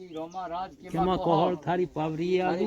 કેમાં કોહળ થારી પાવરી આવી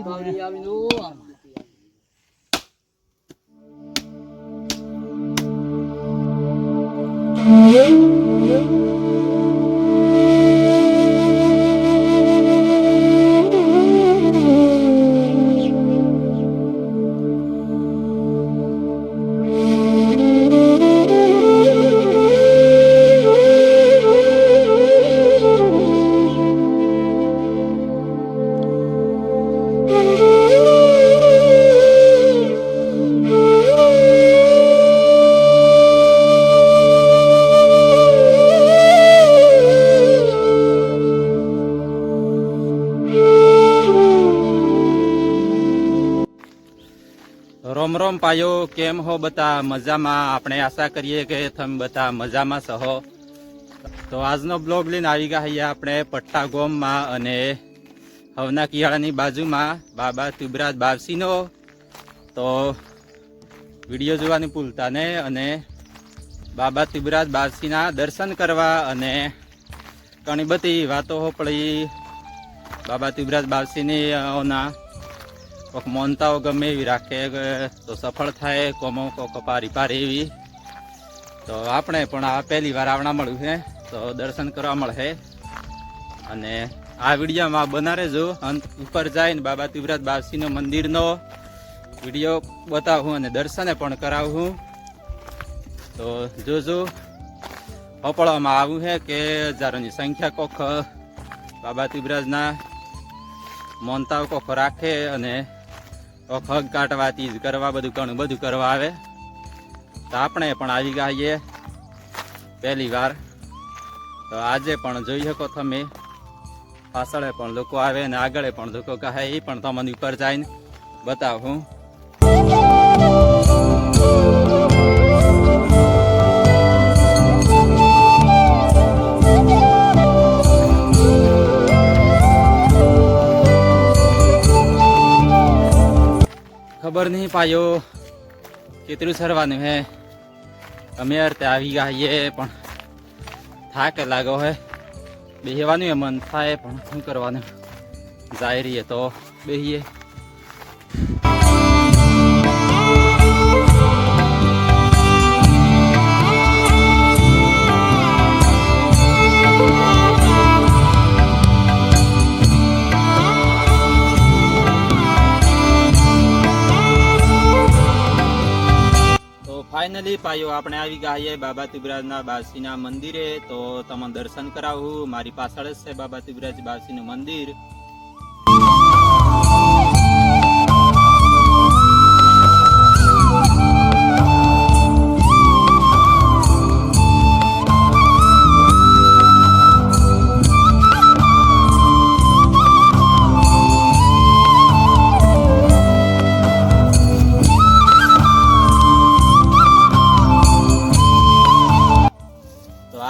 रोम रोम पायो केम हो बता मजा में आपणे आशा करिए कि तमे बता मजा में सहो। तो आजनो ब्लॉग लईने आवी गया हईए आपणे पट्टा गोम में अने हवना कियाळानी बाजू में बाबा तुबराज बावसीनो। तो विडियो जोवानी भूलता ने अने बाबा तुबराज बावसीना दर्शन करवा अने घणी बधी वातो पड़ी बाबा तुबराज बावसीनी ना कोक मोनताओ गमे एवी राखे तो सफल थाय कोमो कोक पारी पारी एवी। तो आपणे पण आ पहली वार आवना मळ्युं छे तो दर्शन करवा मळे अने आ विडियो में बना रहेजो। अंत ऊपर जाईने बाबा तुबराज बावसीनो मंदिरनो विडियो बतावुं अने दर्शने पण करावुं। तो जोजो होपळामां आव्युं छे के हजारोनी संख्या कोक बाबा तुबराजना मोनताओ कोक राखे अने हग काटवा तीज करवा बधुं घणुं बधुं करवा आवे। तो आपणे पण आवी गया छीए पहली वार। तो आजे पण जोई शको तमे पाछळे पण लोको आवे ने आगळे पण लोको कहे ए पण तमने उपर जाईने बतावुं। खबर नहीं पायो केतरू सरवानुं है अमे अरते आवी गया छीए पण थाक लागो है बेहवानुं है मन थाय पण शुं करवानुं जाई रहीए तो बेहीए। फाइनली पायो आपणे आवी गया छीए बाबा तुबराजना बावसीना मंदिरे। तो तमने दर्शन करावुं। मारी पाछळ ज छे बाबा तुबराज बावसीनुं मंदिर।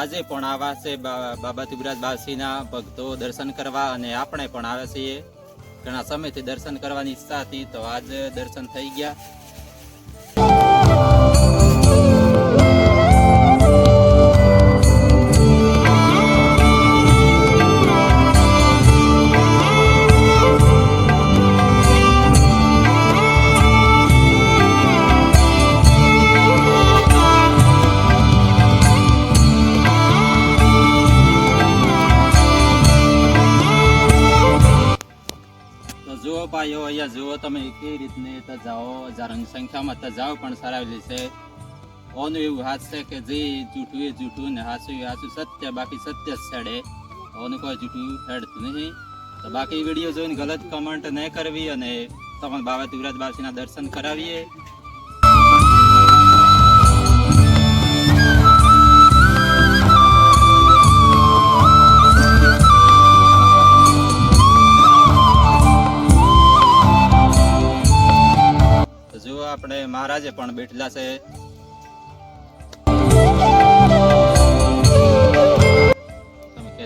આજે પણ આવા છે બાબા तुबराज बावसीना भक्तो दर्शन करवा अने આપણે પણ આવે છીએ। ઘણા સમયથી દર્શન કરવાની ઈચ્છા હતી તો આજ દર્શન થઈ ગયા। जुओ पायो अहींया जुओ तमे केवी रीतने तो जाओ हजारोनी संख्यामां तो जाओ पण सरावेली छे। ओनुं एवुं हाथ छे के जे जूठुं ए जूठुं ने हाचुं ए हाचुं सत्य बाकी सत्य ज छेड़े ओनुं कोई जूठुं हेडतुं नहीं। तो बाकी विडियो जोईने गलत कमेंट न करवी अने तमने बाबा तुबराज बावसीना दर्शन करावीए। આપણે મહારાજે પણ બેઠેલા છે।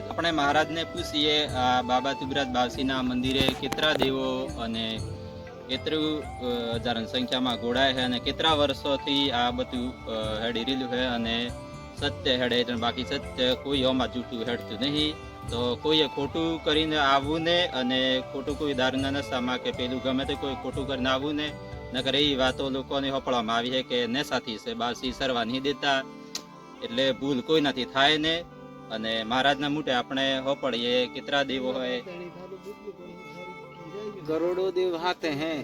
આપણે મહારાજને પૂછીએ આ બાબા तुबराज बावसीना मंदिरे केतरा देवो अने केतरू हजारोनी संख्यामां घोड़ा है अने केतरा वर्षोथी आ बधुं हेडी रहेલું है अने सत्य हेडे बाकी सत्य कोई ओमां जूठुं हेडतुं नहीं। તો કોઈએ ખોટું કરીને આવવું ને અને ખોટું કોઈ દારૂના નશામાં કે પેલું ગમે તે કોઈ ખોટું કરીને આવવું ને નકર એવી વાતો લોકોને હોપળવામાં આવી છે કે નેસાથી છે બાસી સરવા નહીં દેતા, એટલે ભૂલ કોઈ નથી થાય ને. અને મહારાજના મૂટે આપણે હોપડીએ કેટલા દેવો હોય, करोड़ों देव हाथे हैं,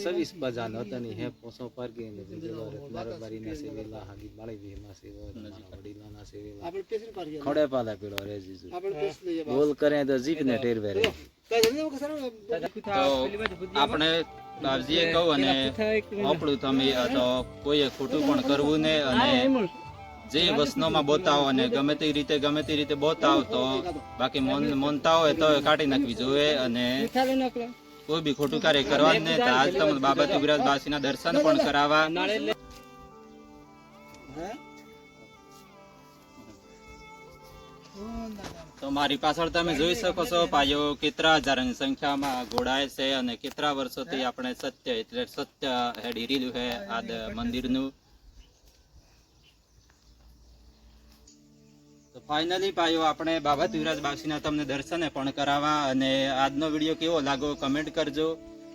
सविस बजान होतनी है पोसो पर के ने मारो बारी ना से वेला हागी बाळे भी मा से मारा वडीला ना से वेला આપણે પેશન પર ગયા ખોડે પાલા પેલો રે જીજુ આપણે પેસ લઈએ બોલ કરે તો જીપ ને ટેર વેરે તો આપણે બાપજીએ કહું અને હોપડું તમે તો કોઈએ ખોટું પણ કરવું ને અને જે વસનોમાં બોતાવો અને ગમે તે રીતે બોતાવો તો બાકી મોનતા હોય તો કાઢી નાખવી જોઈએ અને કોઈ બી ખોટું કાર્ય કરવાનું નહીં. તો આજ તમને બાબા તુગરાજ બાસીના દર્શન પણ કરાવવા. તો મારી પાછળ તમે જોઈ શકો છો પાયો કેટલા હજારોની સંખ્યામાં ઘોડાય છે અને કેટલા વર્ષોથી આપણે સત્ય હેડી રહ્યું છે આ મંદિરનું. તો ફાઇનલી પાયો આપણે બાબા તુગરાજ બાસીના તમને દર્શને પણ કરાવવા. અને આજનો વિડીયો કેવો લાગ્યો કમેન્ટ કરજો.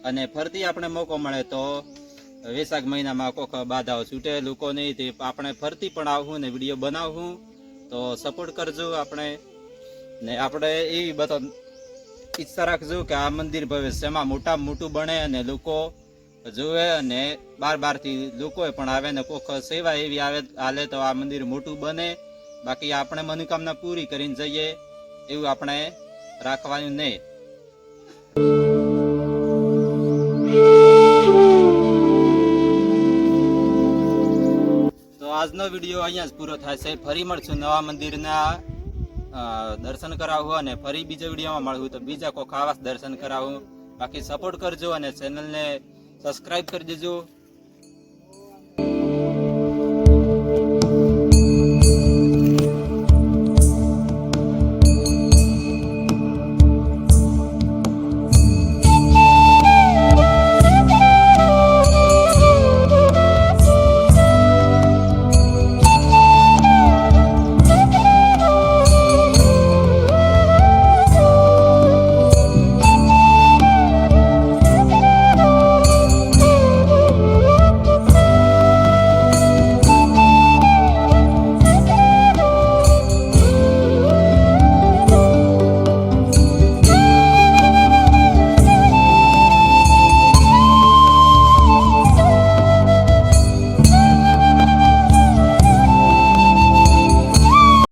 અને ફરતી આપણે મોકો મળે તો વૈશાખ મહિનામાં કોક બાધાઓ છૂટે લોકોની તે આપણે ફરતી પણ આવવું ને વિડીયો બનાવવું. તો સપોર્ટ કરજો આપણે ને આપણે એવી બધા ઈચ્છા રાખજો કે આ મંદિર ભવિષ્યમાં મોટામાં મોટું બને અને લોકો જોવે અને બારથી લોકોએ પણ આવે ને કોક સેવા એવી હાલે તો આ મંદિર મોટું બને. બાકી આપણે મનોકામના પૂરી કરીને જઈએ એવું આપણે રાખવાનું નહીં. તો આજનો વિડીયો અહીંયા જ પૂરો થાય છે. ફરી મળશું નવા મંદિરના દર્શન કરાવવું અને ફરી બીજા વિડીયોમાં મળવું તો બીજા કોઈ ખાસ દર્શન કરાવવું. બાકી સપોર્ટ કરજો અને ચેનલને સબસ્ક્રાઈબ કરી દેજો.